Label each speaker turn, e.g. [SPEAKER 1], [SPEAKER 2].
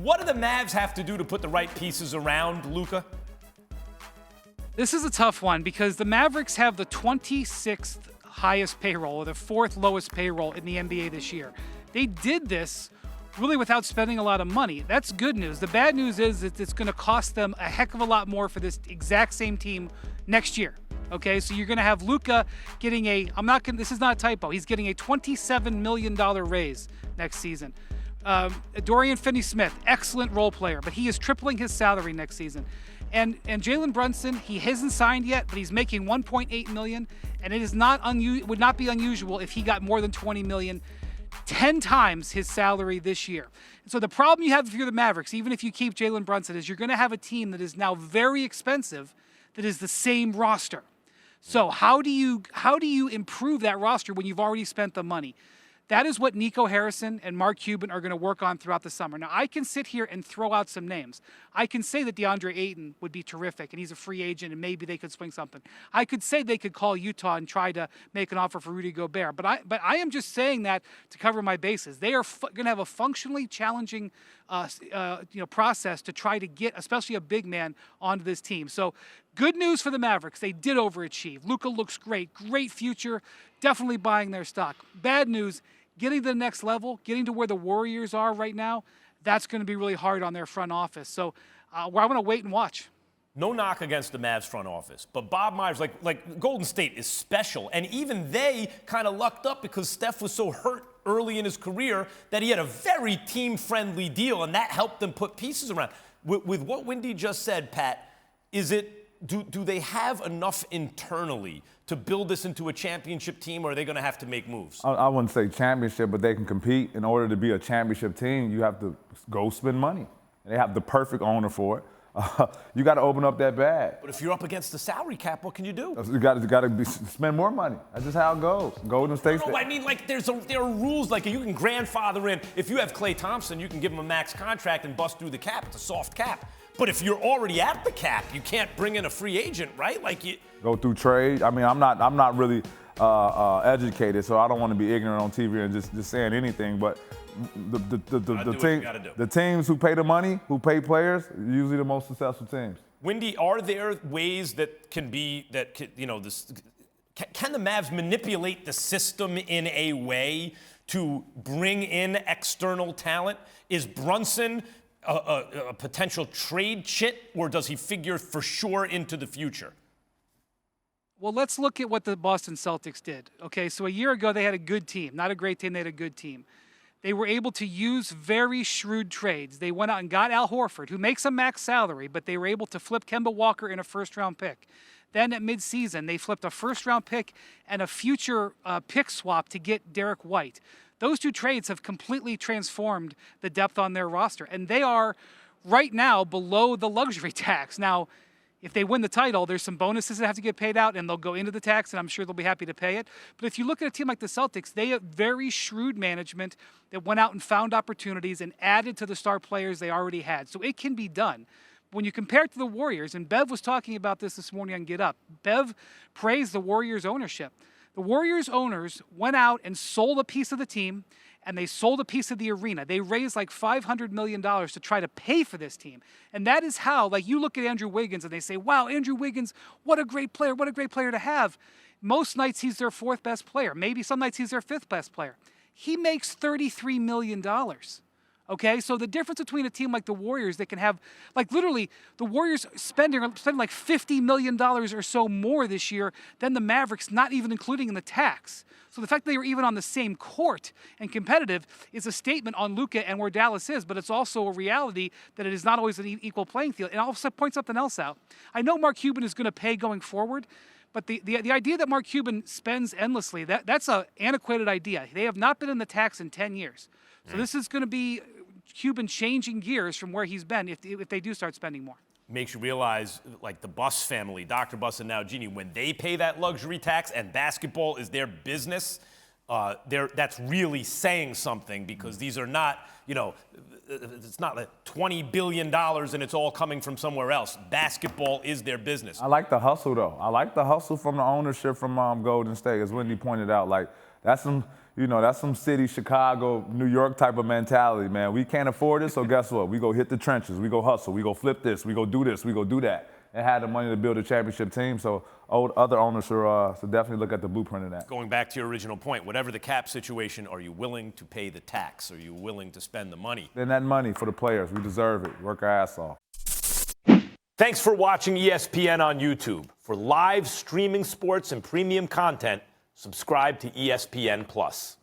[SPEAKER 1] What do the Mavs have to do to put the right pieces around Luka?
[SPEAKER 2] This is a tough one because the Mavericks have the 26th highest payroll, or the 4th lowest payroll in the NBA this year. They did this really without spending a lot of money. That's good news. The bad news is that it's going to cost them a heck of a lot more for this exact same team next year. Okay, so you're going to have Luka getting this is not a typo, he's getting a $27 million raise next season. Dorian Finney-Smith, excellent role player, but he is tripling his salary next season. And Jalen Brunson, he hasn't signed yet, but he's making $1.8 million, and it is would not be unusual if he got more than $20 million, 10 times his salary this year. So the problem you have if you're the Mavericks, even if you keep Jalen Brunson, is you're going to have a team that is now very expensive that is the same roster. So how do you improve that roster when you've already spent the money? That is what Nico Harrison and Mark Cuban are going to work on throughout the summer. Now, I can sit here and throw out some names. I can say that DeAndre Ayton would be terrific, and he's a free agent, and maybe they could swing something. I could say they could call Utah and try to make an offer for Rudy Gobert. But I am just saying that to cover my bases. They are going to have a functionally challenging process to try to get, especially a big man, onto this team. So good news for the Mavericks. They did overachieve. Luka looks great. Great future. Definitely buying their stock. Bad news, getting to the next level, getting to where the Warriors are right now, that's going to be really hard on their front office. So I want to wait and watch.
[SPEAKER 1] No knock against the Mavs front office, but Bob Myers, like Golden State is special, and even they kind of lucked up because Steph was so hurt early in his career that he had a very team-friendly deal, and that helped them put pieces around. With what Windy just said, Pat, do they have enough internally to build this into a championship team, or are they going to have to make moves?
[SPEAKER 3] I wouldn't say championship, but they can compete. In order to be a championship team, you have to go spend money. They have the perfect owner for it. You got to open up that bag.
[SPEAKER 1] But if you're up against the salary cap, what can you do?
[SPEAKER 3] You got to spend more money. That's just how it goes. Golden State.
[SPEAKER 1] No, I mean, like there are rules. Like you can grandfather in. If you have Klay Thompson, you can give him a max contract and bust through the cap. It's a soft cap. But if you're already at the cap, you can't bring in a free agent, right? Like you
[SPEAKER 3] go through trade. I mean, I'm not really educated, so I don't want to be ignorant on TV and just saying anything. But the teams who pay the money, who pay players, are usually the most successful teams.
[SPEAKER 1] Windy, are there ways that can the Mavs manipulate the system in a way to bring in external talent? Is Brunson a potential trade chit, or does he figure for sure into the future?
[SPEAKER 2] Well, let's look at what the Boston Celtics did. Okay, so a year ago they had a good team. Not a great team, they had a good team. They were able to use very shrewd trades. They went out and got Al Horford, who makes a max salary, but they were able to flip Kemba Walker in a first-round pick. Then at midseason, they flipped a first-round pick and a future pick swap to get Derek White. Those two trades have completely transformed the depth on their roster, and they are right now below the luxury tax. Now, if they win the title, there's some bonuses that have to get paid out, and they'll go into the tax, and I'm sure they'll be happy to pay it. But if you look at a team like the Celtics, they have very shrewd management that went out and found opportunities and added to the star players they already had. So it can be done. When you compare it to the Warriors, and Bev was talking about this morning on Get Up, Bev praised the Warriors' ownership. The Warriors owners went out and sold a piece of the team, and they sold a piece of the arena. They raised like $500 million to try to pay for this team. And that is how, like you look at Andrew Wiggins and they say, wow, Andrew Wiggins, what a great player to have. Most nights he's their 4th best player. Maybe some nights he's their 5th best player. He makes $33 million. Okay, so the difference between a team like the Warriors that can have, like literally, the Warriors spending like $50 million or so more this year than the Mavericks, not even including in the tax. So the fact that they were even on the same court and competitive is a statement on Luka and where Dallas is, but it's also a reality that it is not always an equal playing field. And I'll also point something else out. I know Mark Cuban is going to pay going forward, but the idea that Mark Cuban spends endlessly, that's an antiquated idea. They have not been in the tax in 10 years. So this is going to be Cuban changing gears from where he's been if they do start spending more.
[SPEAKER 1] Makes you realize, like the Buss family, Dr. Buss and now Jeannie, when they pay that luxury tax and basketball is their business, that's really saying something, because these are not, it's not like $20 billion and it's all coming from somewhere else. Basketball is their business.
[SPEAKER 3] I like the hustle, though. I like the hustle from the ownership from Golden State, as Wendy pointed out. Like, that's some, You know, that's some city, Chicago, New York type of mentality, man. We can't afford it, so guess what? We go hit the trenches. We go hustle. We go flip this. We go do this. We go do that. And had the money to build a championship team, so other owners should definitely look at the blueprint of that.
[SPEAKER 1] Going back to your original point, whatever the cap situation, are you willing to pay the tax? Are you willing to spend the money?
[SPEAKER 3] And that money for the players. We deserve it. Work our ass off.
[SPEAKER 1] Thanks for watching ESPN on YouTube. For live streaming sports and premium content, subscribe to ESPN+.